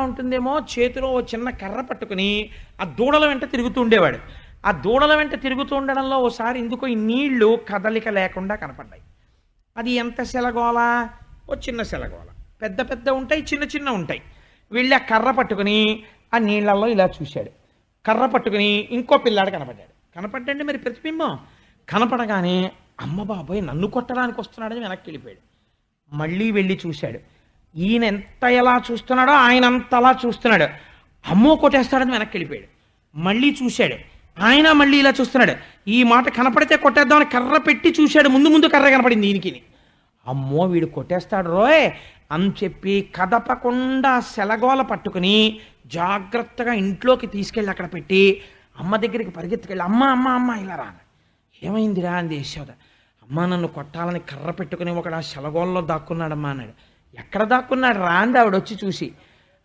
ఉంటుందేమో చేతిలో ఓ చిన్న కర్ర పట్టుకుని ఆ దూడల వెంట తిరుగుతూ ఉండేవాడు. ఆ దూడల వెంట తిరుగుతూ ఉండడంలో ఓసారి ఎందుకో ఈ నీళ్లు కదలిక లేకుండా కనపడ్డాయి. అది ఎంత సెలగోల? ఓ చిన్న సెలగోల. పెద్ద పెద్ద ఉంటాయి, చిన్న చిన్న ఉంటాయి. వీళ్ళు ఆ కర్ర పట్టుకుని ఆ నీళ్ళల్లో ఇలా చూశాడు. కర్ర పట్టుకుని ఇంకో పిల్లాడు కనపడ్డాడు. కనపడ్డండి మరి ప్రతిబింబం. కనపడగానే అమ్మ బాబోయ్ నన్ను కొట్టడానికి వస్తున్నాడని వెనక్కి వెళ్ళిపోయాడు. మళ్ళీ వెళ్ళి చూశాడు. ఈయన ఎంత ఎలా చూస్తున్నాడో ఆయన అంతలా చూస్తున్నాడు. అమ్మో కొట్టేస్తాడని వెనక్కి వెళ్ళిపోయాడు. మళ్ళీ చూశాడు. ఆయన మళ్ళీ ఇలా చూస్తున్నాడు. ఈ మాట కనపడితే కొట్టేద్దామని కర్ర పెట్టి చూశాడు. ముందు ముందు కర్ర కనపడింది ఈయనకి. అమ్మో వీడు కొట్టేస్తాడు రోయ్ అని చెప్పి కదపకుండా సెలగోల పట్టుకుని జాగ్రత్తగా ఇంట్లోకి తీసుకెళ్ళి అక్కడ పెట్టి అమ్మ దగ్గరికి పరిగెత్తుకెళ్ళి అమ్మ అమ్మ అమ్మ ఇలా రా. ఏమైందిరా అంది యశోద. అమ్మ నన్ను కొట్టాలని కర్ర పెట్టుకుని ఒకడు ఆ సెలగోల్లో దాక్కున్నాడమ్మా అన్నాడు. ఎక్కడ దాక్కున్నాడు రా అంది ఆవిడ వచ్చి చూసి.